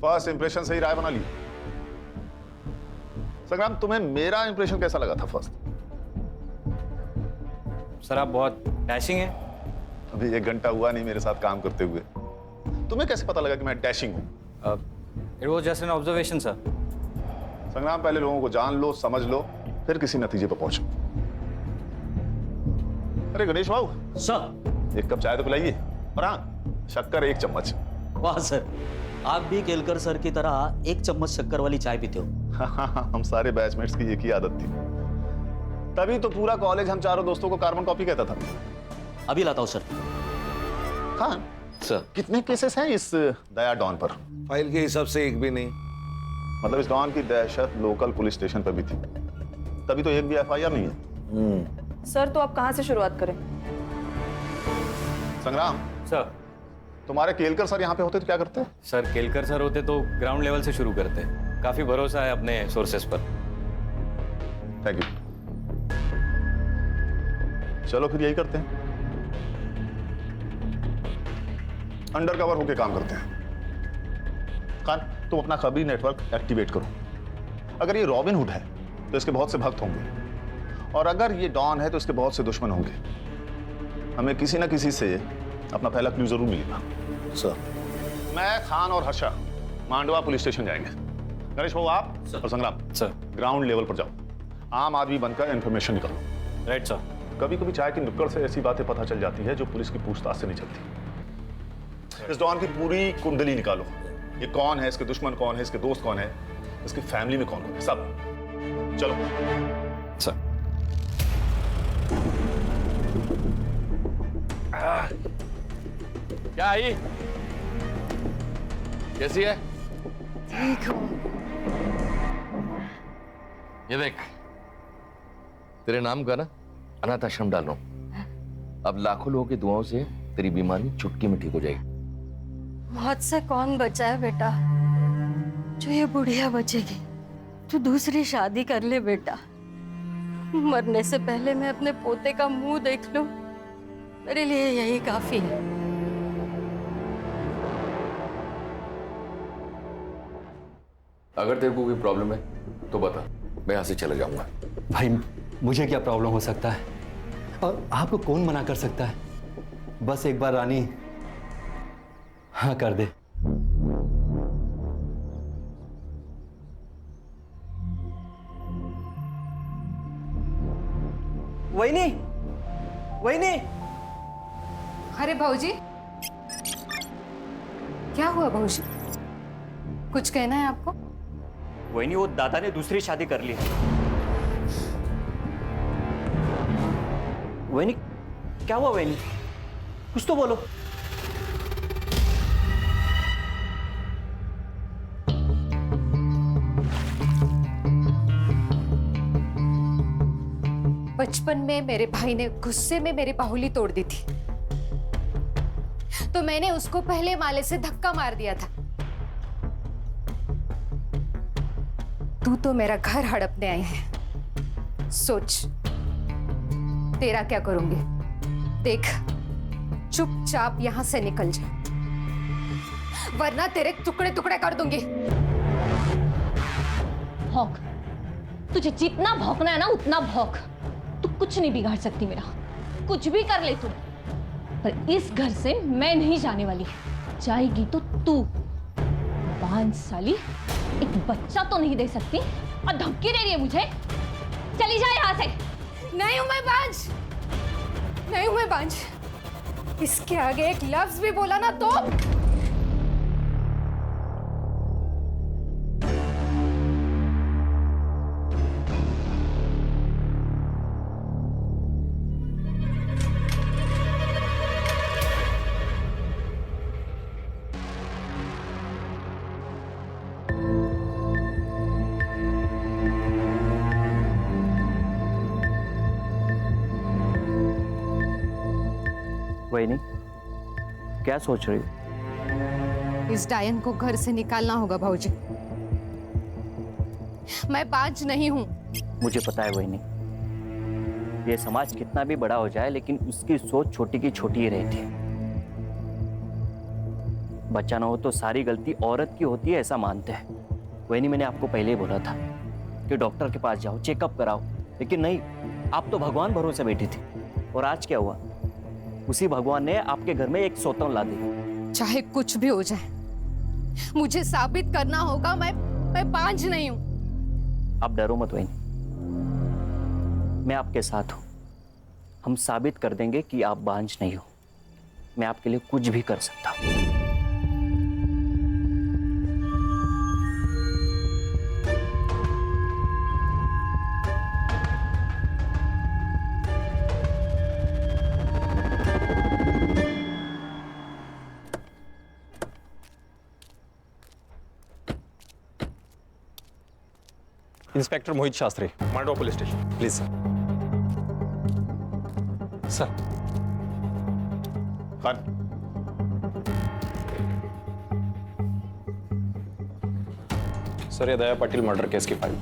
First impression से ही राय बना ली। संग्राम, तुम्हें मेरा इंप्रेशन कैसा लगा था फर्स्ट? सर आप बहुत डैशिंग हैं। अभी 1 घंटा हुआ नहीं मेरे साथ काम करते हुए, तुम्हें कैसे पता लगा कि मैं डैशिंग हूं? It was just an observation sir. संग्राम, पहले लोगों को जान लो, समझ लो, फिर किसी नतीजे पर पहुंचो। अरे गणेश बाबू सर। 1 कप चाय तो पिलाइए, और हाँ, शक्कर 1 चम्मच। वाह सर, आप भी केलकर सर की तरह 1 चम्मच शक्कर वाली चाय पीते हो। हम सारे बैचमेट्स की एक ही आदत थी, तभी तो पूरा कॉलेज हम चारों दोस्तों को कार्बन कॉपी कहता था। अभी लाता हूँ सर। खान सर, कितने केसेस हैं इस दया डॉन पर? फाइल के हिसाब से एक भी नहीं। मतलब इस डॉन की दहशत लोकल पुलिस स्टेशन पर भी थी, तभी तो एक भी एफआईआर नहीं है। सर तो आप कहाँ से शुरुआत करें? संग्राम सर। तुम्हारे केलकर सर यहाँ पे होते तो क्या करते? सर केलकर सर होते तो ग्राउंड लेवल से शुरू करते। काफी भरोसा है अपने सोर्सेस पर। Thank you. चलो फिर यही करते हैं, अंडर कवर होके काम करते हैं। खान, तुम अपना खबरी नेटवर्क एक्टिवेट करो। अगर ये रॉबिन हुड है तो इसके बहुत से भक्त होंगे, और अगर ये डॉन है तो इसके बहुत से दुश्मन होंगे। हमें किसी ना किसी से अपना पहला क्लू जरूर मिलेगा। सर, मैं, खान और हर्षा मांडवा पुलिस स्टेशन जाएंगे। गणेश बाबू आप और संग्राम सर। ग्राउंड लेवल पर जाओ, आम आदमी बनकर इंफॉर्मेशन निकालो। Right sir. कभी कभी चाय की नुक्कड़ से ऐसी बातें पता चल जाती है जो पुलिस की पूछताछ से नहीं चलती। इस डॉन की पूरी कुंडली निकालो। ये कौन है, इसके दुश्मन कौन है, इसके दोस्त कौन है, इसकी फैमिली में कौन है, सब। चलो सर। क्या आई? कैसी है? ठीक हूँ। ये देख, तेरे नाम का ना अनाथ आश्रम डाल रहा हूं। अब लाखों लोगों की दुआओं से तेरी बीमारी चुटकी में ठीक हो जाएगी। मौत से कौन बचा है बेटा? जो ये बुढ़िया बचेगी। तू दूसरी शादी कर ले बेटा। मरने से पहले मैं अपने पोते का मुंह देख लूं, मेरे लिए यही काफी है। अगर तेरे को कोई प्रॉब्लम है तो बता, मैं यहां से चला जाऊंगा। भाई मुझे क्या प्रॉब्लम हो सकता है, और आपको कौन मना कर सकता है? बस एक बार रानी हाँ कर दे। वहीनी, वहीनी। अरे भाऊजी, क्या हुआ भाऊजी? कुछ कहना है आपको? वही नहीं, वो दादा ने दूसरी शादी कर ली। वही नहीं, क्या हुआ वही नहीं? कुछ तो बोलो। बचपन में मेरे भाई ने गुस्से में मेरी बाहुली तोड़ दी थी, तो मैंने उसको पहले माले से धक्का मार दिया था। तू तो मेरा घर हड़पने आए हैं। सोच तेरा क्या करूंगी। देख, चुपचाप यहां से निकल जा, वरना तेरे टुकड़े टुकड़े कर दूंगी। भौंक, तुझे जितना भौंकना है ना उतना भौंक। तू कुछ नहीं बिगाड़ सकती मेरा, कुछ भी कर ले तू, पर इस घर से मैं नहीं जाने वाली। जाएगी तो तू। बांझ साली, एक बच्चा तो नहीं दे सकती और धमकी दे रही है मुझे। चली जा यहाँ से। नहीं हूं मैं बांझ, नहीं हूं मैं बांझ। इसके आगे एक लफ्ज भी बोला ना तो वही नहीं, क्या सोच रही हो? इस डायन को घर से निकालना होगा भाऊजी। मैं बांझ नहीं हूं। मुझे पता है वही नहीं, ये समाज कितना भी बड़ा हो जाए लेकिन उसकी सोच छोटी की छोटी ही रहती है। बच्चा ना हो तो सारी गलती औरत की होती है, ऐसा मानते हैं। वही नहीं, मैंने आपको पहले ही बोला था कि डॉक्टर के पास जाओ, चेकअप कराओ, लेकिन नहीं, आप तो भगवान भरोसे बैठी थी। और आज क्या हुआ? उसी भगवान ने आपके घर में एक सौतन ला दी। चाहे कुछ भी हो जाए, मुझे साबित करना होगा मैं बांझ नहीं हूं। आप डरो मत वही, मैं आपके साथ हूं। हम साबित कर देंगे कि आप बांझ नहीं हो। मैं आपके लिए कुछ भी कर सकता हूं। Inspector Mohit Shastri, Mandwa police station, please sir. Sir. Khan, sir, ये दया पाटिल मर्डर केस की फाइल।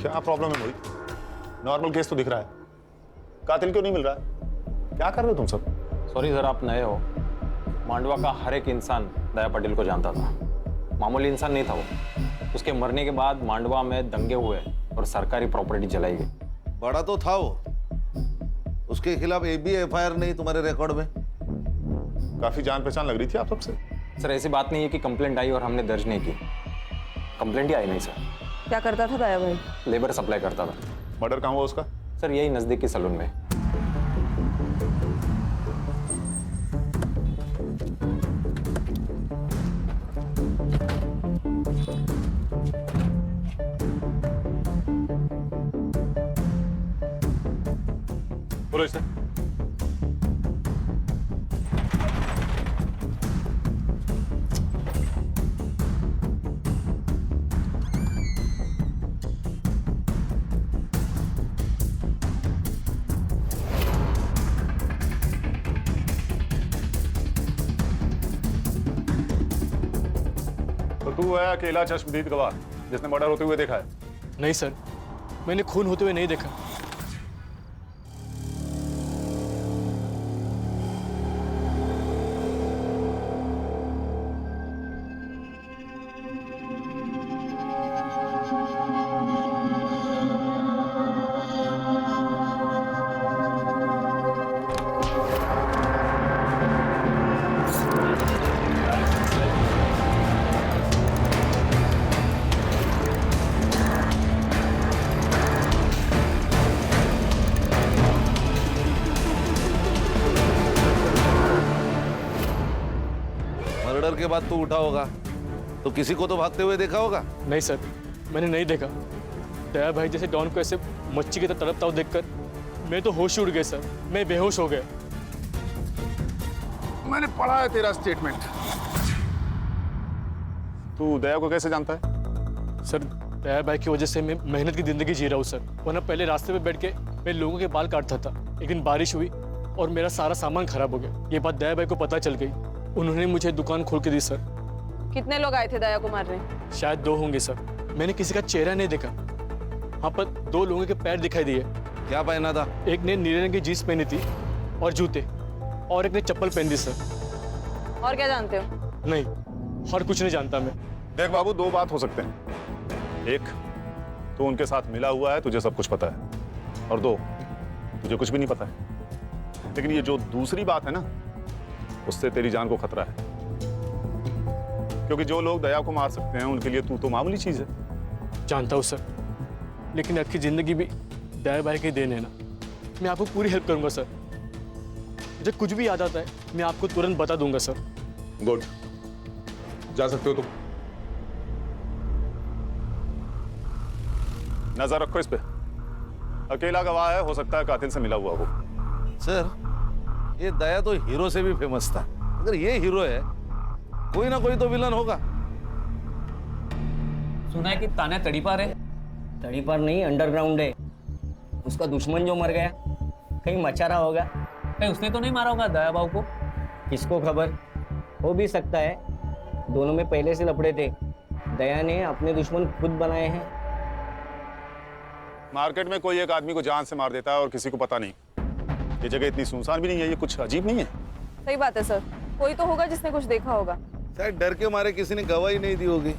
क्या प्रॉब्लम है मोहित? नॉर्मल केस तो दिख रहा है, कातिल क्यों नहीं मिल रहा है? क्या कर रहे हो तुम सब? सॉरी सर, आप नए हो। मांडवा का हर एक इंसान दया पाटिल को जानता था। मामूली इंसान नहीं था वो। उसके मरने के बाद मांडवा में दंगे हुए और सरकारी प्रॉपर्टी जलाई गई। बड़ा तो था वो, उसके खिलाफ एक भी एफआईआर नहीं तुम्हारे रिकॉर्ड में। काफी जान पहचान लग रही थी आप सबसे। सर, ऐसी बात नहीं है कि कंप्लेंट आई और हमने दर्ज नहीं की। कंप्लेंट ही आई नहीं सर। क्या करता था दया भाई? लेबर सप्लाई करता था। मर्डर कहाँ हुआ उसका? सर, यही नजदीकी सलून में। बोलो इसे। तो तू है अकेला चश्मदीद गवाह जिसने मर्डर होते हुए देखा है? नहीं सर, मैंने खून होते हुए नहीं देखा। मर्डर के बाद तू उठा होगा तो किसी को तो भागते हुए देखा होगा। नहीं सर, मैंने नहीं देखा। दया भाई जैसे डॉन को ऐसे मच्छी की तरह तड़पता हुआ देखकर मैं तो होश उड़ गया सर। मैं बेहोश हो गया। मैंने पढ़ा है तेरा स्टेटमेंट। तू दया को कैसे जानता है? सर, दया भाई की वजह से मैं मेहनत की जिंदगी जी रहा हूँ सर। वरना पहले रास्ते पे बैठ के मैं लोगों के बाल काटता था। एक दिन बारिश हुई और मेरा सारा सामान खराब हो गया। ये बात दया भाई को पता चल गई। उन्होंने मुझे दुकान खोल के दी सर। कितने लोग आए थे दया को मारने? शायद 2 होंगे सर। मैंने किसी का चेहरा नहीं देखा। हाँ, पर 2 लोगों के पैर दिखाई दिए। क्या पहना था? एक ने नीले रंग की जीन्स पहनी थी और जूते, और एक ने चप्पल पहनी थी सर। और क्या जानते हो? नहीं, और कुछ नहीं जानता मैं। देख बाबू, 2 बात हो सकते हैं। एक, तू उनके साथ मिला हुआ है, तुझे सब कुछ पता है। और 2, तुझे कुछ भी नहीं पता है। लेकिन ये जो दूसरी बात है ना, उससे तेरी जान को खतरा है। क्योंकि जो लोग दया को मार सकते हैं उनके लिए तू तो मामूली चीज है। जानता हूँ सर, लेकिन आपकी जिंदगी भी दया भाई के देन है ना। मैं आपको पूरी हेल्प करूंगा सर। मुझे कुछ भी याद आता है मैं आपको तुरंत बता दूंगा सर। गुड, जा सकते हो तुम। नजर रखो इस पे। अकेला गवाह है, हो सकता है कातिल से मिला हुआ हो। सर, ये दया तो हीरो से भी फेमस था। अगर ये हीरो है, कोई ना कोई तो विलन होगा। सुना है कि तान्या तड़ीपार है। तड़ीपार नहीं, अंडरग्राउंड है। उसका दुश्मन जो मर गया, कहीं मचारा होगा। कहीं उसने तो नहीं मारा होगा दया बाबू को? किसको खबर, हो भी सकता है। दोनों में पहले से लफड़े थे। दया ने अपने दुश्मन खुद बनाए हैं। मार्केट में कोई एक आदमी को जान से मार देता है और किसी को पता नहीं। ये जगह इतनी सुनसान भी नहीं है, ये कुछ अजीब नहीं है? सही बात है सर, कोई तो होगा जिसने कुछ देखा होगा। शायद डर के मारे किसी ने गवाही नहीं दी होगी।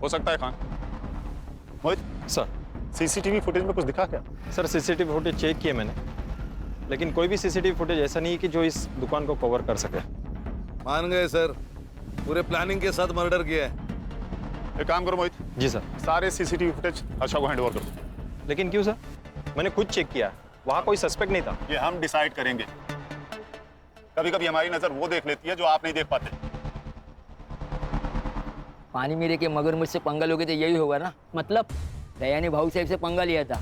हो सकता है खान। मोहित सर सीसीटीवी फुटेज में कुछ दिखा क्या? सर सीसीटीवी फुटेज चेक किए मैंने, लेकिन कोई भी सीसीटीवी फुटेज ऐसा नहीं है कि जो इस दुकान को कवर कर सके। मान गए सर, पूरे प्लानिंग के साथ मर्डर किया है। एक काम करो मोहित। जी सर। सारे सीसीटीवी फुटेज हर्षा को हैंड ओवर कर दो। लेकिन क्यों सर? मैंने खुद चेक किया, वहाँ कोई सस्पेक्ट नहीं था। ये हम डिसाइड करेंगे। कभी कभी हमारी नजर वो देख लेती है जो आप नहीं देख पाते। पानी में रह के मगरमच्छ से पंगा लोगे तो यही होगा ना। मतलब दया ने भाऊ साहब से पंगा लिया था।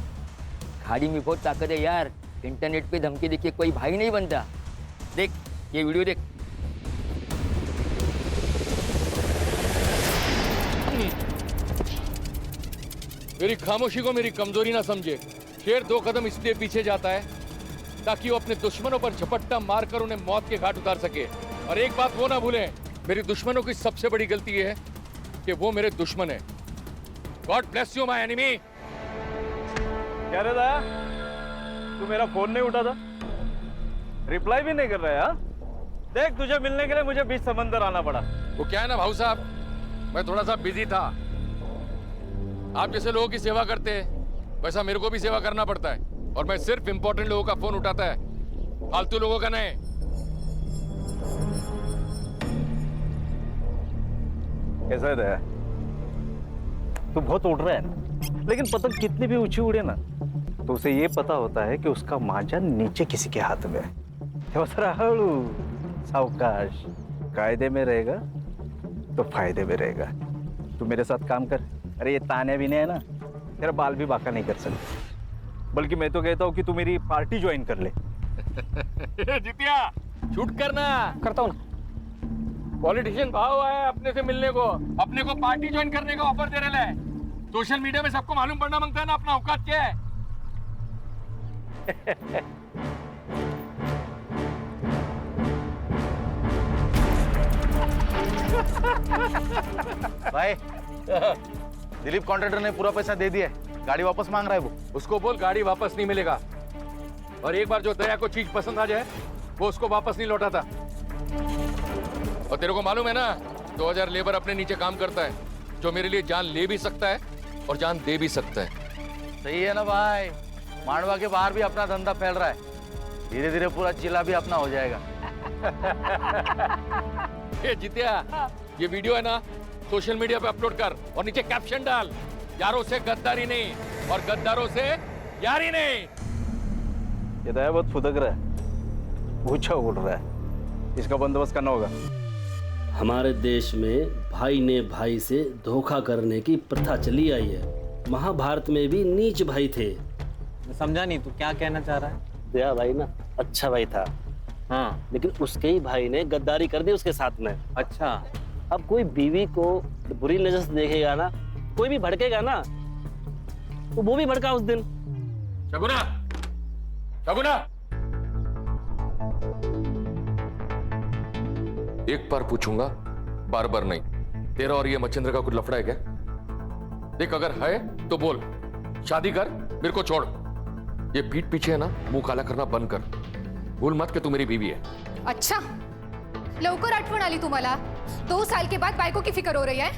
खाड़ी में बहुत ताकत है यार, इंटरनेट पे धमकी देखिए कोई भाई नहीं बनता। देख ये वीडियो देख। मेरी खामोशी को मेरी कमजोरी ना समझे। शेर 2 कदम इसलिए पीछे जाता है ताकि वो अपने दुश्मनों पर झपट्टा मारकर उन्हें मौत के घाट उतार सके। और एक बात वो ना भूलें, मेरी दुश्मनों की सबसे बड़ी गलती ये है कि वो मेरे दुश्मन है। God bless you my enemy. क्या रे दया, तू मेरा फोन नहीं उठा था, रिप्लाई भी नहीं कर रहा है। हाँ? देख तुझे मिलने के लिए मुझे बीच समंदर आना पड़ा। वो क्या है ना भाऊ साहब, मैं थोड़ा सा बिजी था। आप जैसे लोगों की सेवा करते हैं वैसा मेरे को भी सेवा करना पड़ता है, और मैं सिर्फ इंपॉर्टेंट लोगों का फोन उठाता है, फालतू लोगों का नहीं। कैसा है दया, तू बहुत उड़ रहा है, लेकिन पतंग कितनी भी ऊंची उड़े ना तो उसे ये पता होता है कि उसका मांझा नीचे किसी के हाथ में है। सावकाश, कायदे में रहेगा तो फायदे में रहेगा। तू मेरे साथ काम कर। अरे ये ताने भी नहीं है ना, तेरा बाल भी बाका नहीं कर सकते। बल्कि मैं तो कहता हूँ कि तू मेरी पार्टी ज्वाइन कर ले। जितिया शूट करना करता हूँ। पॉलिटिशियन भाव आया अपने से मिलने को, अपने को पार्टी ज्वाइन करने का ऑफर दे रहे हैं। सोशल मीडिया में सबको मालूम पड़ना मांगता है ना अपना औकात क्या है। भाई दिलीप कॉन्ट्रैक्टर ने पूरा पैसा दे दिया है, गाड़ी वापस मांग रहा है वो। उसको बोल गाड़ी वापस नहीं मिलेगा, और एक बार जो दया को चीज पसंद आ जाए वो उसको वापस नहीं लौटाता। और तेरे को मालूम है ना 2000 लेबर अपने नीचे काम करता है, जो मेरे लिए जान ले भी सकता है और जान दे भी सकता है। सही है ना भाई, मांडवा के बाहर भी अपना धंधा फैल रहा है, धीरे धीरे पूरा जिला भी अपना हो जाएगा। ये जितिया, ये वीडियो है ना सोशल मीडिया पे अपलोड कर और नीचे कैप्शन डाल, यारों से गद्दारी नहीं और गद्दारों से यारी नहीं। ये दया बहुत फुदक रहा है, ऊंचा उड़ रहा है, इसका बंदोबस्त करना होगा। हमारे देश में भाई ने भाई से धोखा करने की प्रथा चली आई है। महाभारत में भी नीच भाई थे। समझा नहीं, तू क्या कहना चाह रहा है? दया भाई ना अच्छा भाई था, हाँ, लेकिन उसके ही भाई ने गद्दारी कर दी उसके साथ में। अच्छा, अब कोई बीवी को बुरी नजर से देखेगा ना, कोई भी भड़केगा ना, तो वो भी भड़का उस दिन। शगुना, शगुना, एक बार पूछूंगा, बार बार नहीं। तेरा और ये मच्छिंद्र का कुछ लफड़ा है क्या? देख अगर है तो बोल, शादी कर, मेरे को छोड़। ये पीठ पीछे है ना, मुंह काला करना बंद कर। भूल मत कि तू मेरी बीवी है। अच्छा, लवकर आठवण आली तुम्हाला? 2 साल के बाद बायको की फिक्र हो रही है?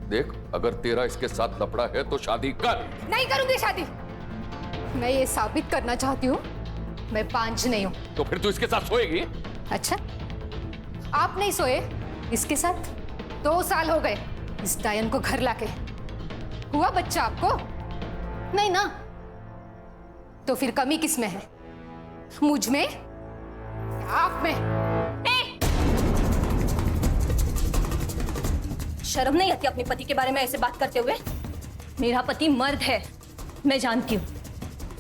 देख अगर तेरा इसके साथ लफड़ा है तो शादी कर। नहीं करूंगी शादी। मैं ये साबित करना चाहती हूँ मैं पांच नहीं हूँ। तो फिर तू इसके साथ सोएगी? अच्छा, आप नहीं सोए इसके साथ? 2 साल हो गए इस डायन को घर लाके। हुआ बच्चा आपको? नहीं ना? तो फिर कमी किस में है? मुझ में? आप में? शर्म नहीं आती अपने पति के बारे में ऐसे बात करते हुए? मेरा पति मर्द है, मैं जानती हूँ।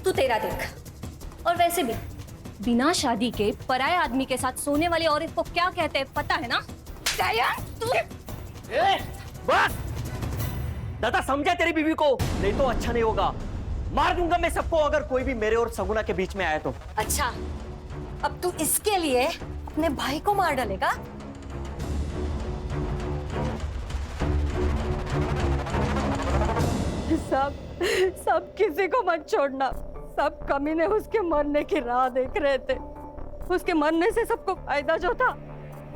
तू तेरा देख। और वैसे भी बिना शादी के पराये आदमी के साथ सोने वाली औरत को क्या कहते हैं पता है ना? तू बस दादा, समझा तेरी बीवी को, नहीं तो अच्छा नहीं होगा। मार दूंगा मैं सबको अगर कोई भी मेरे और सगुना के बीच में आया तो। अच्छा, अब तू इसके लिए अपने भाई को मार डालेगा? साहब सब किसी को मत छोड़ना। सब कमीने उसके मरने की राह देख रहे थे। उसके मरने से सबको फायदा जो था,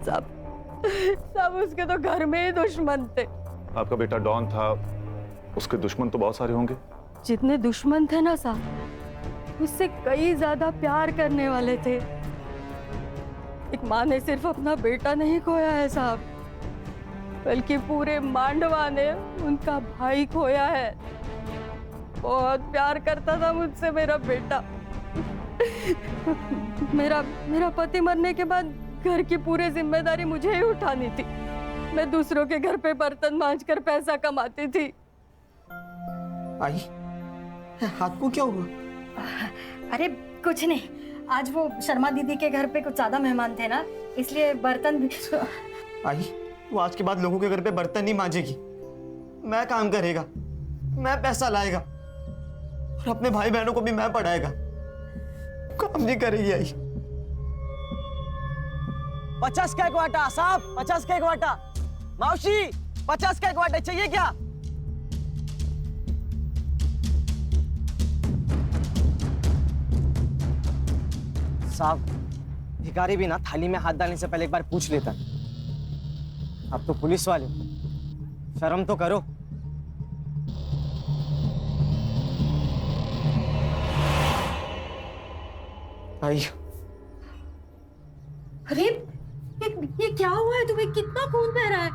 सब उसके तो घर में ही दुश्मन थे। आपका बेटा डॉन था, उसके दुश्मन तो बहुत सारे होंगे। जितने दुश्मन थे ना साहब, उससे कई ज्यादा प्यार करने वाले थे। एक माँ ने सिर्फ अपना बेटा नहीं खोया है साहब, बल्कि पूरे मांडवा ने उनका भाई खोया है। बहुत प्यार करता था मुझसे मेरा बेटा। मेरा पति मरने के बाद घर की पूरी जिम्मेदारी मुझे ही उठानी थी। मैं दूसरों के घर पे बर्तन मांजकर पैसा कमाती थी। आई, हाथ को क्या हुआ? अरे कुछ नहीं, आज वो शर्मा दीदी के घर पे कुछ ज्यादा मेहमान थे ना, इसलिए बर्तन भी। आई, वो आज के बाद लोगों के घर पे बर्तन नहीं मांजेगी। मैं काम करेगा, मैं पैसा लाएगा और अपने भाई बहनों को भी मैं पढ़ाएगा। काम नहीं करेगी आई। 50 का एक वाटा साहब, 50 का एक वाटा। मौसी 50 का एक वाटा चाहिए क्या? साहब, भिखारी भी ना थाली में हाथ डालने से पहले एक बार पूछ लेता। आप तो पुलिस वाले हो, शर्म तो करो। आई, अरे ये क्या हुआ है तुम्हें? कितना खून बह रहा है?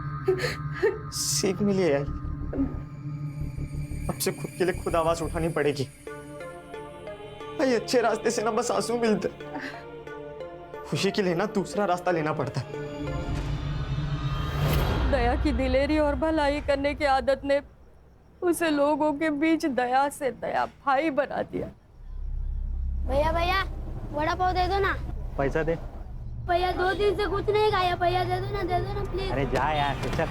सीख मिली है आई। अब से खुद के लिए खुद आवाज उठानी पड़ेगी। भाई अच्छे रास्ते से ना बस आंसू मिलते, खुशी के लिए ना दूसरा रास्ता लेना पड़ता है। दया की दिलेरी और भलाई करने की आदत ने उसे लोगों के बीच दया से दया भाई बना दिया। भैया भैया वड़ा पाव दे दो ना। पैसा दे। भैया 2 दिन से कुछ नहीं खाया, भैया दे दो ना प्लीज। अरे जा यार, चल।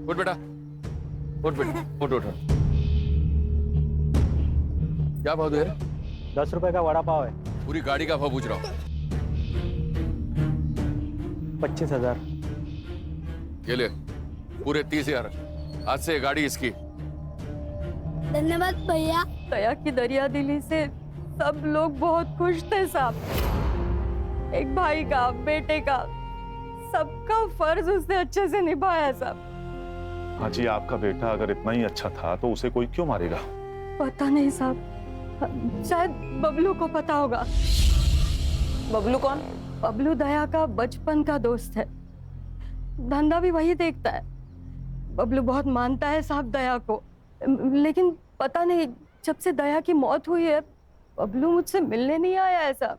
उठ बेटा, उठ बेटा, उठ उठ। क्या भाव दे रहे? 10 रुपए का वड़ा पाव है। पूरी गाड़ी का भाव पूछ रहा हूँ। 25,000। ये ले, पूरे 30,000। आज से गाड़ी इसकी। धन्यवाद भैया। दया की दरिया दिली से सब लोग बहुत खुश थे साहब। एक भाई का, बेटे का, सबका फर्ज उसने अच्छे से निभाया साहब। हाँ जी, आपका बेटा अगर इतना ही अच्छा था तो उसे कोई क्यों मारेगा? पता नहीं साहब, शायद बबलू को पता होगा। बबलू कौन? बबलू दया का बचपन का दोस्त है, धंधा भी वही देखता है। बबलू बहुत मानता है साहब दया को, लेकिन पता नहीं जब से दया की मौत हुई है बबलू मुझसे मिलने नहीं आया है साहब।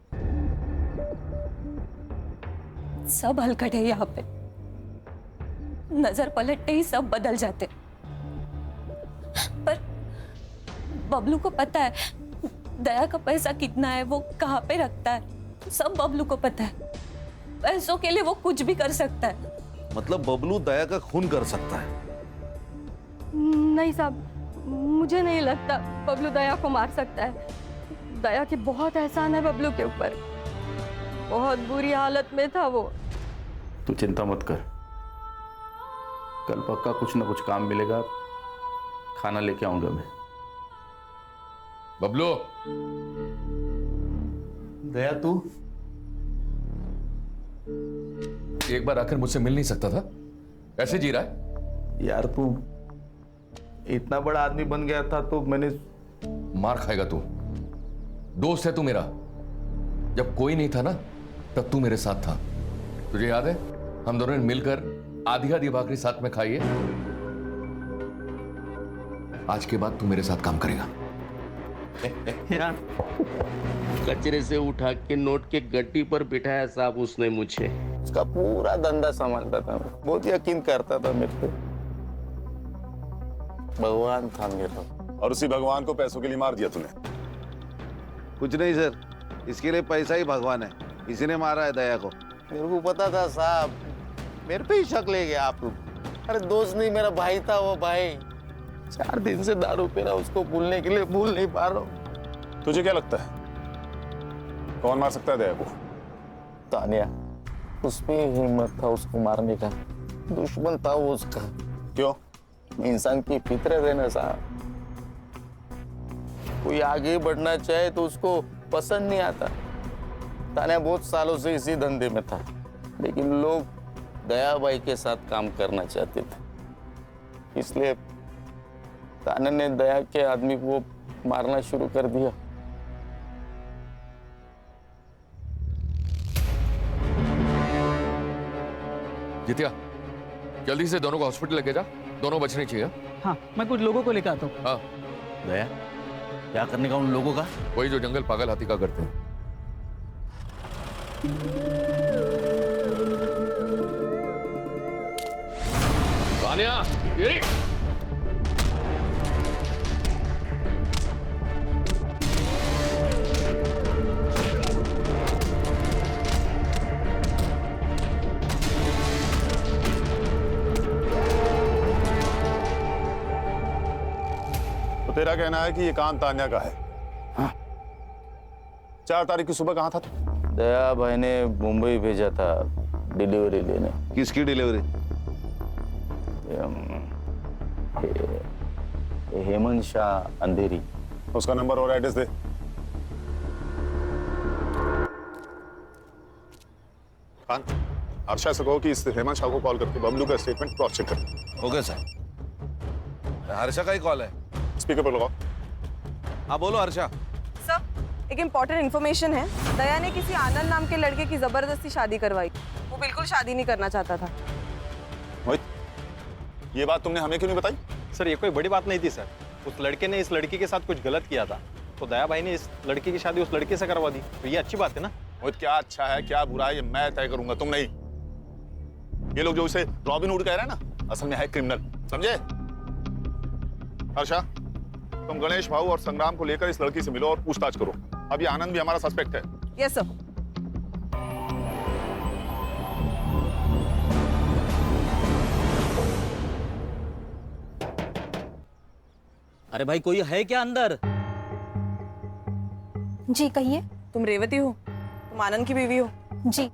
सब हलकट है यहाँ पे, नजर पलटते ही सब बदल जाते। पर बबलू को पता है दया का पैसा कितना है, वो कहाँ पे रखता है, सब बबलू को पता है। पैसों के लिए वो कुछ भी कर सकता है। मतलब बबलू दया का खून कर सकता है? नहीं साहब, मुझे नहीं लगता बबलू दया को मार सकता है। दया के बहुत एहसान है बबलू के ऊपर, बहुत बुरी हालत में था वो। तू चिंता मत कर, कल पक्का कुछ ना कुछ काम मिलेगा, खाना लेके आऊंगा मैं। बबलू, दया तू एक बार आकर मुझसे मिल नहीं सकता था? ऐसे जी रहा है? यार तू इतना बड़ा आदमी बन गया था तो मैंने। मार खाएगा तू। दोस्त है तू मेरा, जब कोई नहीं था ना तब तू मेरे साथ था। तुझे याद है हम दोनों ने मिलकर आधी आधी भाकरी साथ में खाई है? आज के बाद तू मेरे साथ काम करेगा। यार कचरे से उठा के नोट के गट्टी पर बिठाया साहब उसने मुझे। उसका पूरा धंधा संभालता था, बहुत यकीन करता था मेरे पे। भगवान था मेरा। और उसी भगवान को पैसों के लिए मार दिया तूने? कुछ नहीं सर, इसके लिए पैसा ही भगवान है, इसी ने मारा है दया को। मेरे को पता था साहब, मेरे पे ही शक ले गया आप लोग। अरे दोस्त नहीं, मेरा भाई था वो भाई। 4 दिन से दारू पी रहा, उसको भूलने के लिए भूल नहीं पा रहा हूँ। तुझे क्या लगता है कौन मार सकता है दया को? तानिया। उसमें हिम्मत था उसको मारने का। दुश्मन था वो उसका। क्यों? इंसान की फितरत है ना साहब, कोई आगे बढ़ना चाहे तो उसको पसंद नहीं आता। तान्या बहुत सालों से इसी धंधे में था, लेकिन लोग दयाबाई के साथ काम करना चाहते थे, इसलिए तान्या ने दया के आदमी को मारना शुरू कर दिया। जितिया, जल्दी से दोनों को हॉस्पिटल लेके जा, दोनों बचने चाहिए। हाँ, मैं कुछ लोगों को लेकर आता हूँ। हाँ। दया, क्या करने का उन लोगों का? वही जो जंगल पागल हाथी का करते हैं। तान्या, ये तो तेरा कहना है कि ये काम तान्या का है? हाँ। 4 तारीख की सुबह कहाँ था तू? दया भाई ने मुंबई भेजा था डिलीवरी लेने। किसकी डिलीवरी? हेमंत शाह अंधेरी। उसका नंबर और एड्रेस दे। खान, अर्षा से कहो कि इस हेमंत शाह को कॉल करके बबलू का स्टेटमेंट क्रॉस चेक कर। Okay sir. हर्षा का ही कॉल है। स्पीकर पर लगाओ। हाँ बोलो हर्षा। सर, एक इम्पोर्टेंट इन्फॉर्मेशन है। दया ने किसी आनंद नाम के लड़के की जबरदस्ती शादी करवाई। वो बिल्कुल शादी नहीं करना चाहता था। मोहित, ये बात तुमने हमें क्यों नहीं बताई? सर ये कोई बड़ी बात नहीं थी सर। उस लड़के ने इस लड़की के साथ कुछ गलत किया था, तो दया भाई ने इस लड़की की शादी उस लड़के से करवा दी, तो ये अच्छी बात है ना। मोहित, क्या अच्छा है क्या बुरा है ये मैं तय करूंगा, तुम नहीं। ये लोग जो इसे रॉबिन हुड कह रहे हैं ना, असल में है क्रिमिनल, समझे? हर्षा, तुम गणेश भाऊ और संग्राम को लेकर इस लड़की से मिलो और पूछताछ करो। अब ये आनंद भी हमारा सस्पेक्ट है। Yes sir. अरे भाई, कोई है क्या अंदर? जी कहिए। तुम रेवती हो? तुम आनंद की बीवी हो? जी।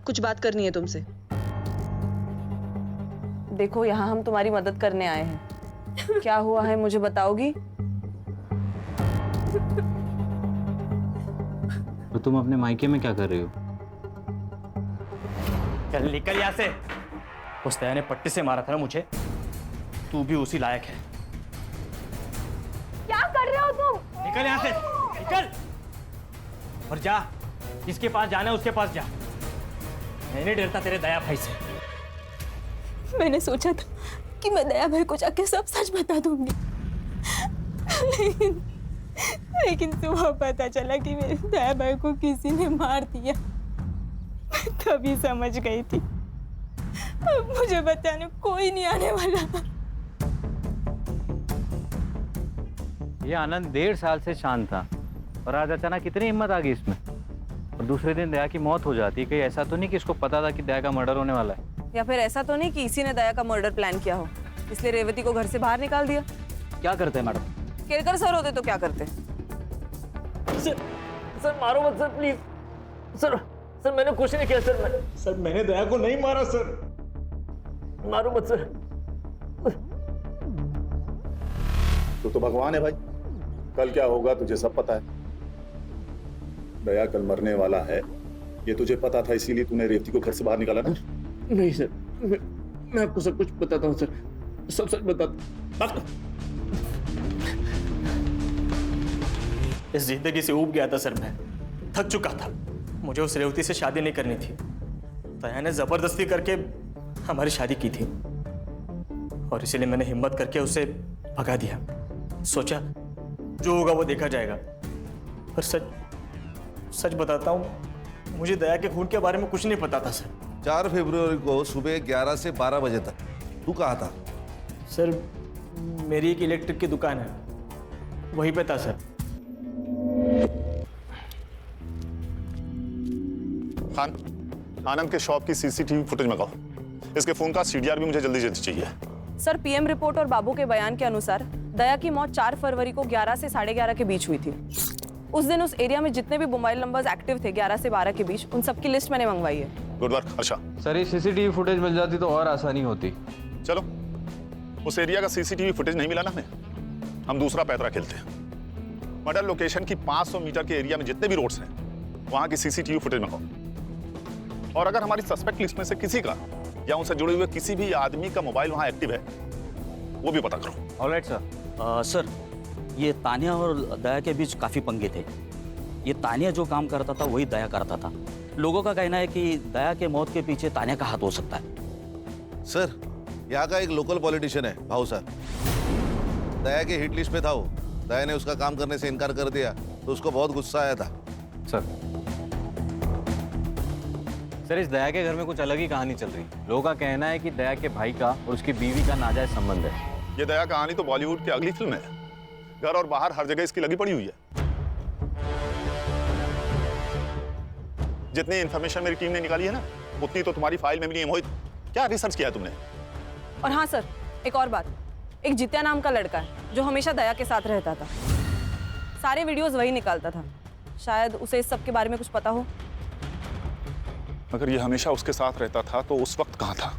कुछ बात करनी है तुमसे। देखो, यहाँ हम तुम्हारी मदद करने आए हैं। क्या हुआ है मुझे बताओगी? तो तुम अपने मायके में क्या कर रही हो? चल निकल यहाँ से। उस दया ने पट्टी से मारा था ना मुझे, तू भी उसी लायक है। क्या कर रहे हो तुम? निकल यहाँ से, निकल और जा, जिसके पास जाना है उसके पास जा। मैं नहीं डरता तेरे दया भाई से। मैंने सोचा था कि मैं दया भाई को जाके सब सच बता दूंगी, लेकिन सुबह पता चला कि मेरे दया भाई को किसी ने मार दिया। मैं तभी समझ गई थी अब मुझे बताने कोई नहीं आने वाला। ये आनंद 1.5 साल से शांत था और आज अचानक कितनी हिम्मत आ गई इसमें। और दूसरे दिन दया की मौत हो जाती। कहीं ऐसा तो नहीं कि इसको पता था कि दया का मर्डर होने वाला है? या फिर ऐसा तो नहीं कि इसी ने दया का मर्डर प्लान किया हो, इसलिए रेवती को घर से बाहर निकाल दिया? क्या करते हैं मैडम? केरकर सर होते तो क्या करते? सर मारो मत सर, प्लीज। सर मैंने कुछ नहीं किया सर। मैंने दया को नहीं मारा सर। मारो मत सर। तू तो भगवान है भाई, कल क्या होगा तुझे सब पता है। दया कल मरने वाला है, ये तुझे पता था, इसीलिए तूने रेवती को घर से बाहर निकाला ना? नहीं सर, मैं आपको सब कुछ बताता हूँ सर, सब सच बताता। इस जिंदगी से ऊब गया था सर, मैं थक चुका था। मुझे उस रेवती से शादी नहीं करनी थी। दया ने जबरदस्ती करके हमारी शादी की थी और इसीलिए मैंने हिम्मत करके उसे भगा दिया। सोचा जो होगा वो देखा जाएगा। पर सच बताता हूँ, मुझे दया के खून के बारे में कुछ नहीं पता था सर। 4 फरवरी को सुबह 11 से 12 बजे तक तू कहाँ था? सर मेरी एक इलेक्ट्रिक की दुकान है, वहीं पे था सर। खान, आनंद के शॉप की सीसीटीवी फुटेज मंगाओ। इसके फोन का सीडीआर भी मुझे जल्दी जल्दी चाहिए। सर पीएम रिपोर्ट और बाबू के बयान के अनुसार दया की मौत 4 फरवरी को 11 से 11:30 के बीच हुई थी। उस दिन उस एरिया में जितने भी मोबाइल नंबर्स एक्टिव थे 11 से 12 के बीच, उन सबकी लिस्ट मैंने मंगवाई है। Good work Harsha. सर ये सीसीटीवी फुटेज मिल जाती तो और आसानी होती। चलो, उस एरिया का सीसीटीवी फुटेज नहीं मिला ना हमें, हम दूसरा पैतरा खेलते हैं। मर्डर लोकेशन की 500 मीटर के एरिया में जितने भी रोड्स हैं वहां की सीसीटीवी फुटेज मंगाओ, और अगर हमारी सस्पेक्ट लिस्ट में से किसी का या उनसे जुड़े हुए किसी भी आदमी का मोबाइल वहां एक्टिव है वो भी पता करो। Alright sir. सर, ये तानिया और दया के बीच काफ़ी पंगे थे। ये तानिया जो काम करता था वही दया करता था। लोगों का कहना है कि दया के मौत के पीछे तानिया का हाथ हो सकता है। सर, यहाँ का एक लोकल पॉलिटिशियन है भाऊ सर, दया के हिट लिस्ट में था वो। दया ने उसका काम करने से इनकार कर दिया तो उसको बहुत गुस्सा आया था। सर इस दया के घर में कुछ अलग ही कहानी चल रही है। लोगों का कहना है कि दया के भाई का और उसकी बीवी का नाजायज संबंध है। ये दया कहानी तो बॉलीवुड की अगली फिल्म है। घर और बाहर हर जगह इसकी लगी पड़ी हुई है। जितनी इंफॉर्मेशन मेरी टीम ने निकाली है ना, उतनी तो तुम्हारी फाइल में भी नहीं है। मोहित, क्या रिसर्च किया है तुमने? और हाँ सर, एक और बात, एक जित्या नाम का लड़का है जो हमेशा दया के साथ रहता था। सारे वीडियोस वही निकालता था। शायद उसे इस सब के बारे में कुछ पता हो। अगर ये हमेशा उसके साथ रहता था तो उस वक्त कहाँ था?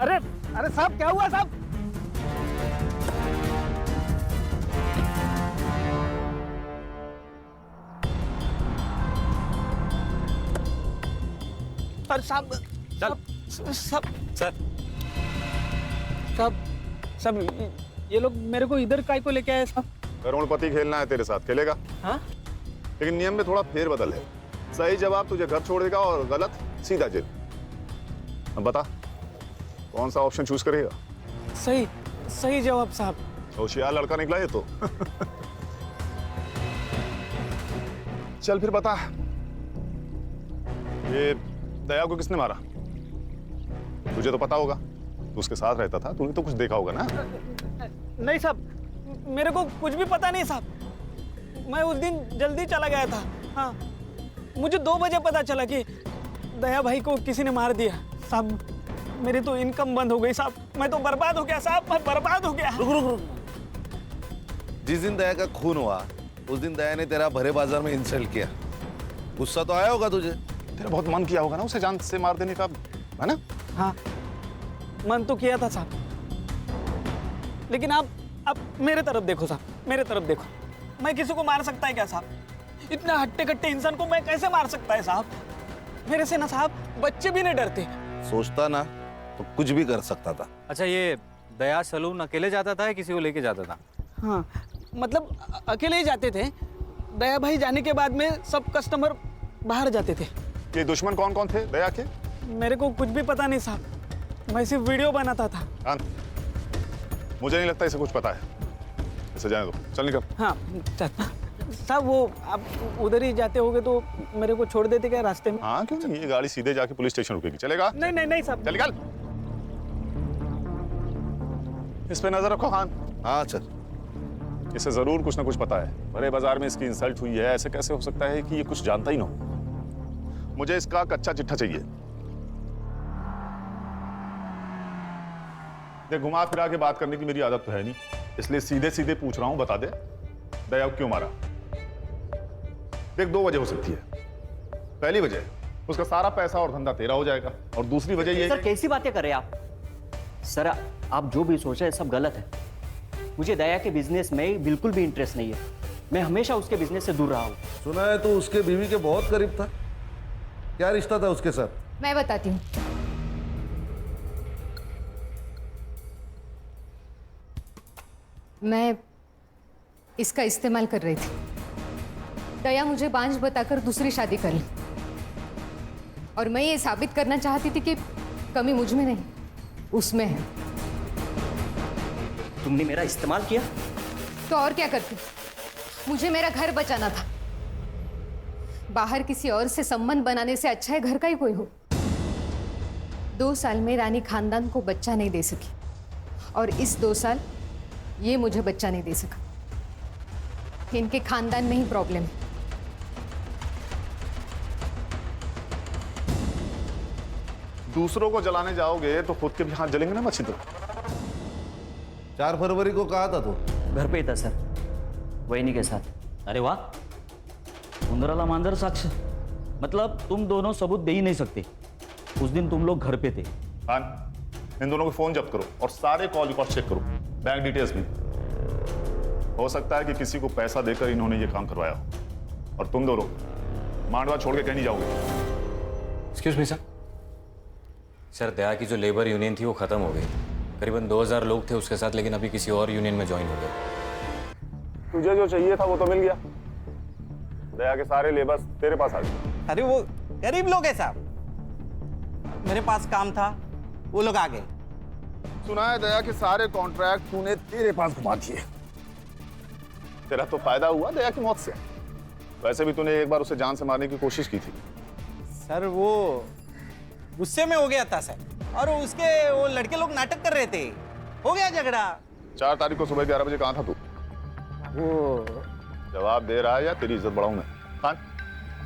अरे अरे साहब, क्या हुआ साहब? अरे साहब, सब सर सब ये लोग मेरे को इधर काय को लेके आए साहब? करोड़पति खेलना है तेरे साथ, खेलेगा? हाँ? लेकिन नियम में थोड़ा फेरबदल है। सही जवाब तुझे घर छोड़ देगा और गलत सीधा जेल। अब बता, कौन सा ऑप्शन चूज करेगा? सही जवाब साहब। होशियार लड़का निकला ये तो। चल फिर बता, ये दया को किसने मारा? तुझे तो पता होगा, तू उसके साथ रहता था, तूने तो कुछ देखा होगा ना? नहीं साहब, मेरे को कुछ भी पता नहीं साहब। मैं उस दिन जल्दी चला गया था। हाँ, मुझे 2 बजे पता चला कि दया भाई को किसी ने मार दिया साहब। मेरी तो इनकम बंद हो गई साहब। मैं तो बर्बाद हो गया साहब, मैं बर्बाद हो गया। रुक। जिस दिन दया का खून हुआ उस दिन दया ने तेरा भरे बाजार में इंसल्ट किया। गुस्सा तो आया होगा तुझे? तेरा बहुत मन किया होगा ना उसे जान से मार देने का, है ना? हाँ, मन तो किया था साहब। लेकिन आप मेरे तरफ देखो साहब, मेरे तरफ देखो। मैं किसी को मार सकता है क्या साहब? इतना हट्टे कट्टे इंसान को मैं कैसे मार सकता है साहब? मेरे से ना साहब बच्चे भी नहीं डरते। सोचता ना तो कुछ भी कर सकता था। अच्छा, ये दया सलून अकेले जाता था या किसी को लेके जाता था? हाँ, मतलब अकेले ही जाते थे। दया भाई जाने के बाद में सब कस्टमर बाहर जाते थे। ये दुश्मन कौन कौन थे दया के? मेरे को कुछ भी पता नहीं साहब, मैं सिर्फ वीडियो बनाता था। मुझे नहीं लगता इसे कुछ पता है। इसे जाने दो, चल निकल। हाँ साहब, वो आप उधर ही जाते होगे तो मेरे को छोड़ देते क्या रास्ते में? हाँ, क्यों नहीं? ये गाड़ी सीधे जाके पुलिस स्टेशन रुकेगी, चलेगा? नहीं साहब। चल निकल। इस पे नजर रखो खान। हाँ चल। इसे जरूर कुछ ना कुछ पता है। बड़े बाजार में इसकी इंसल्ट हुई है, ऐसे कैसे हो सकता है कि ये कुछ जानता ही ना हो? मुझे इसका कच्चा चिट्ठा चाहिए। देख, घुमा फिरा के बात करने की मेरी आदत तो है नहीं, इसलिए सीधे सीधे पूछ रहा हूं, बता दे दया को क्यों मारा? देख, 2 वजह हो सकती है। पहली वजह, उसका सारा पैसा और धंधा तेरा हो जाएगा, और दूसरी वजह ये। सर कैसी बातें कर रहे हैं आप? सर आप जो भी सोच रहे हैं सब गलत है। मुझे दया के बिजनेस में बिल्कुल भी इंटरेस्ट नहीं है। मैं हमेशा उसके बिजनेस से दूर रहा हूँ। सुना है तो उसके बीवी के बहुत करीब था। क्या रिश्ता था उसके साथ? मैं बताती हूँ। मैं इसका इस्तेमाल कर रही थी। दया मुझे बांझ बताकर दूसरी शादी कर ली, और मैं ये साबित करना चाहती थी कि कमी मुझ में नहीं उसमें है। तुमने मेरा इस्तेमाल किया तो और क्या करती? मुझे मेरा घर बचाना था। बाहर किसी और से संबंध बनाने से अच्छा है घर का ही कोई हो। 2 साल में रानी खानदान को बच्चा नहीं दे सकी, और इस 2 साल ये मुझे बच्चा नहीं दे सका। इनके खानदान में ही प्रॉब्लम है। दूसरों को जलाने जाओगे तो खुद के भी हाथ जलेंगे ना मच्छी तो। 4 फरवरी को कहा था तू? घर पे ही था सर, वहीनी के साथ। अरे वाह, उंदराला मांजर साक्ष, मतलब तुम दोनों सबूत दे ही नहीं सकते। उस दिन तुम लोग घर पे थे। खान, इन दोनों के फोन जब्त करो और सारे कॉल रिकॉर्ड चेक करो, बैंक डिटेल्स भी। हो सकता है कि किसी को पैसा देकर इन्होंने ये काम करवाया हो। और तुम दोनों मांडवा छोड़ के कहीं नहीं जाओगे। एक्सक्यूज मी सर, दया की जो लेबर यूनियन थी वो खत्म हो गई। करीबन 2000 लोग थे उसके साथ, लेकिन अभी किसी और यूनियन में ज्वाइन हो गए। तुझे जो चाहिए था वो तो मिल गया। दया के सारे लेबर्स तेरे पास आ गए। अरे वो गरीब लोग हैं साहब, मेरे पास काम था, वो लोग आ गए। सुना है दया के सारे कॉन्ट्रैक्ट तूने तेरे पास घुमा दिए। तेरा तो फायदा हुआ दया की मौत से। वैसे भी तूने एक बार उसे जान से मारने की कोशिश की थी। सर वो गुस्से में हो गया था सर, और उसके वो लड़के लोग नाटक कर रहे थे, हो गया झगड़ा। 4 तारीख को सुबह 11 बजे कहाँ था तू? वो जवाब दे रहा है या तेरी इज्जत बढ़ाऊं मैं? खान,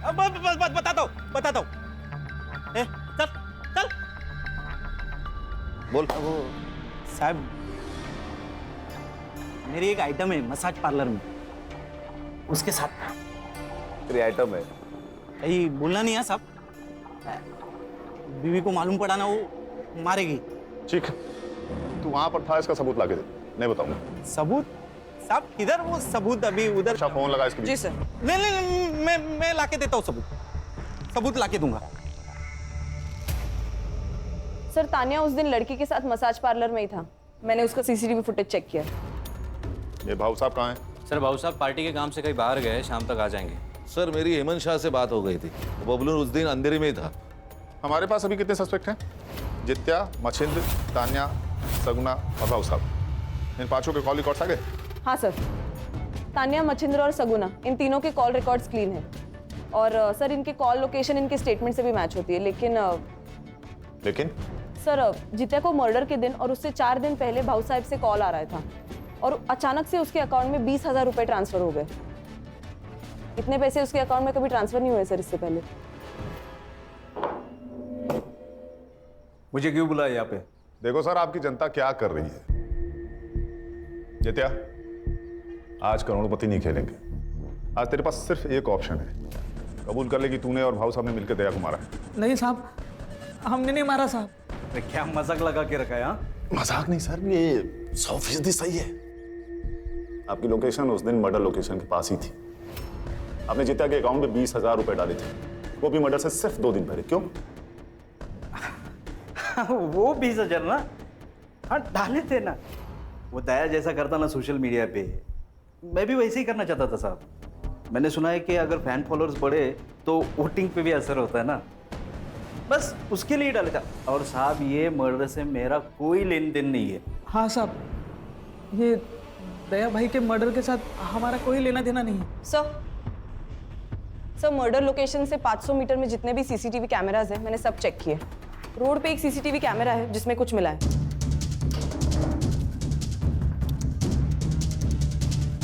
बताता हूँ। चल चल बोल। वो साहब, मेरी एक आइटम है मसाज पार्लर में, उसके साथ। तेरी आइटम है? यही बोलना नहीं है साहब, बीवी को मालूम पड़ा ना वो मारेगी। ठीक, तू वहां पर था, इसका सबूत लाके दे। नहीं बताऊंगा। सबूत? साहब किधर वो सबूत? अभी उधर। अच्छा, फोन लगा इसके लिए। जी सर। नहीं, मैं लाके देता हूँ सबूत लाके दूंगा। सर तानिया उस दिन लड़की के साथ मसाज पार्लर में ही था, मैंने उसका सीसीटीवी फुटेज चेक किया। ये भाऊ साहब कहाँ हैं? सर भाऊ साहब पार्टी के काम से कहीं बाहर गए, शाम तक आ जाएंगे। सर मेरी हेमंत शाह से बात हो गई थी, बबलू उस दिन अंधेरे में ही था। हमारे पास अभी कितने सस्पेक्ट हैं? जित्या, मछिंद्र, तान्या, सगुना और भाऊ साहब। इन 5 के कॉल रिकॉर्ड्स आ गए? हाँ सर, तानिया, मछिंद्र और सगुना, इन तीनों के कॉल रिकॉर्ड्स क्लीन है। और सर इनके कॉल लोकेशन इनके स्टेटमेंट से भी मैच होती है। लेकिन सर जित्या को मर्डर के दिन और उससे 4 दिन पहले भाऊ साहब से कॉल आ रहा था, और अचानक से उसके अकाउंट में 20,000 रुपए ट्रांसफर हो गए। इतने पैसे उसके अकाउंट में कभी ट्रांसफर नहीं हुए सर इससे पहले। मुझे क्यों बुलाया यहाँ पे? देखो सर, आपकी जनता क्या कर रही है। जित्या, आज करोड़पति नहीं खेलेंगे। आज तेरे पास सिर्फ एक ऑप्शन है। कबूल कर ले कि तूने और भाऊ साहब ने मिलकर दया को मारा है। नहीं साहब, हमने नहीं मारा साहब। क्या मजाक लगा के रखा है? हाँ, मजाक नहीं सर, ये 100% सही है। आपकी लोकेशन उस दिन मर्डर लोकेशन के पास ही थी। आपने जित्या के अकाउंट में 20,000 रुपए डाले थे, वो भी मर्डर से सिर्फ 2 दिन पहले। क्यों? वो 20,000 ना, हाँ डाले थे ना। वो दया जैसा करता ना सोशल मीडिया पे, मैं भी वैसे ही करना चाहता था साहब। मैंने सुना है कि अगर फैन फॉलोअर्स बढ़े तो वोटिंग पे भी असर होता है ना, बस उसके लिए डाले था। और साहब ये मर्डर से मेरा कोई लेन देन नहीं है। हाँ साहब, ये दया भाई के मर्डर के साथ हमारा कोई लेना देना नहीं है। सर मर्डर लोकेशन से 500 मीटर में जितने भी सीसीटीवी कैमराज हैं मैंने सब चेक किए। रोड पे एक सीसीटीवी कैमरा है जिसमें कुछ मिला है।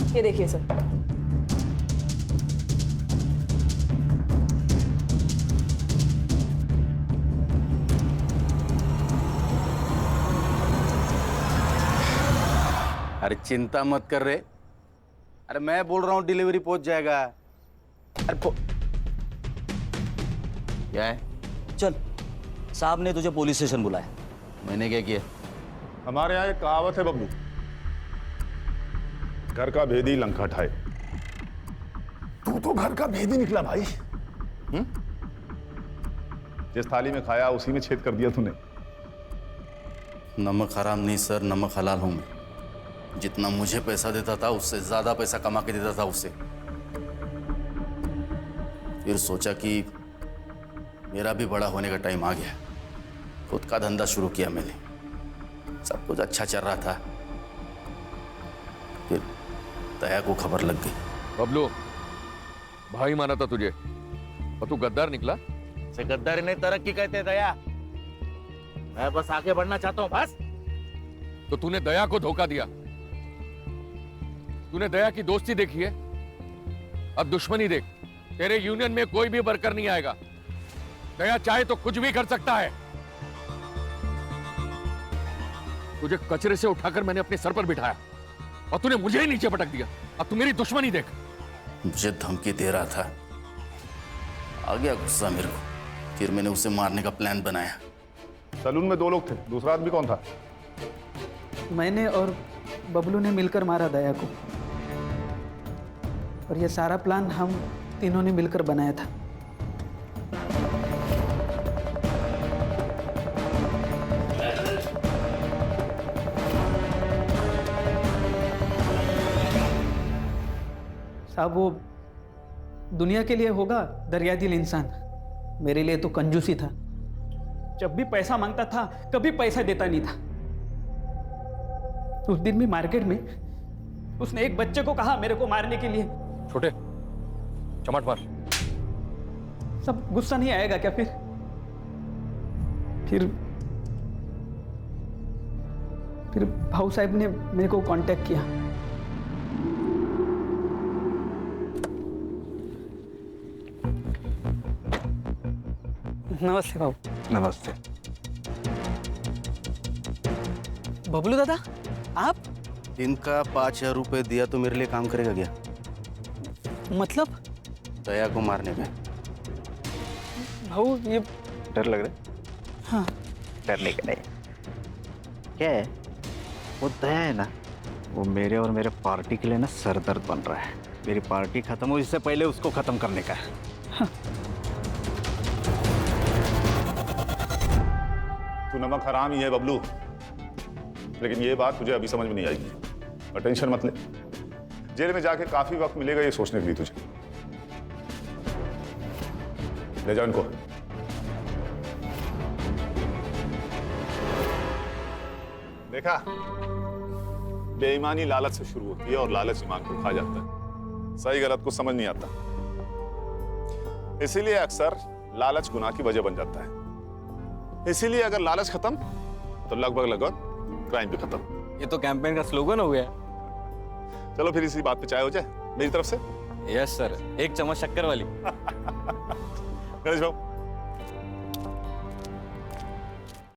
ये देखिए सर। अरे चिंता मत कर रहे, अरे मैं बोल रहा हूँ डिलीवरी पहुंच जाएगा। अरे क्या है? चल, साहब ने तुझे पुलिस स्टेशन बुलाया। मैंने क्या किया? हमारे यहाँ एक कहावत है बब्बू, घर का भेदी लंका ठाए। तू तो घर का भेदी निकला भाई। जिस थाली में खाया उसी में छेद कर दिया तूने। नमक हराम नहीं सर, नमक हलाल हूं मैं। जितना मुझे पैसा देता था उससे ज्यादा पैसा कमा के देता था उससे। फिर सोचा कि मेरा भी बड़ा होने का टाइम आ गया। खुद का धंधा शुरू किया मैंने, सब कुछ अच्छा चल रहा था। फिर दया को खबर लग गई। बबलू, भाई माना था तुझे और तू गद्दार निकला। से गद्दारी नहीं तरक्की कहते दया। मैं बस आगे बढ़ना चाहता हूं बस। तो तूने दया को धोखा दिया। तूने दया की दोस्ती देखी है, अब दुश्मनी देख। तेरे यूनियन में कोई भी वर्कर नहीं आएगा। दया चाहे तो कुछ भी कर सकता है। तुझे कचरे से उठाकर मैंने अपने सर पर बिठाया और तूने मुझे ही नीचे पटक दिया। अब तू मेरी दुश्मनी देख। मुझे धमकी दे रहा था, आ गया गुस्सा मेरे को, फिर मैंने उसे मारने का प्लान बनाया। सैलून में 2 लोग थे, दूसरा आदमी कौन था? मैंने और बबलू ने मिलकर मारा दया को, और ये सारा प्लान हम तीनों ने मिलकर बनाया था। साहब वो दुनिया के लिए होगा दरियादिल इंसान, मेरे लिए तो कंजूसी था। जब भी पैसा मांगता था कभी पैसा देता नहीं था। उस दिन भी मार्केट में उसने एक बच्चे को कहा मेरे को मारने के लिए। छोटे चमट मार। सब गुस्सा नहीं आएगा क्या? फिर भाऊ साहब ने मेरे को कांटेक्ट किया। नमस्ते भाऊ। नमस्ते। बबलू दादा आप? इनका 5000 रुपए दिया तो मेरे लिए काम करेगा क्या? मतलब? दया को मारने में। भाऊ ये डर लग रहा है? हाँ। डरने का नहीं। क्या है? वो दया है ना, वो मेरे और मेरे पार्टी के लिए ना सरदर्द बन रहा है। मेरी पार्टी खत्म हो इससे पहले उसको खत्म करने का है। हाँ। तू नमक हराम ही है बबलू, लेकिन ये बात तुझे अभी समझ में नहीं आएगी। और टेंशन मत ले, जेल में जाके काफी वक्त मिलेगा ये सोचने के लिए तुझे। ले जाओ इनको। देखा, बेईमानी लालच से शुरू होती है और लालच ईमान को खा जाता है। सही गलत को समझ नहीं आता, इसीलिए अक्सर लालच गुनाह की वजह बन जाता है। इसीलिए अगर लालच खत्म तो लगभग क्राइम भी खत्म। ये तो कैंपेन का स्लोगन हो गया। चलो फिर इसी बात पे चाय हो जाए मेरी तरफ से। यस सर, एक चम्मच शक्कर वाली। गणेश भाऊ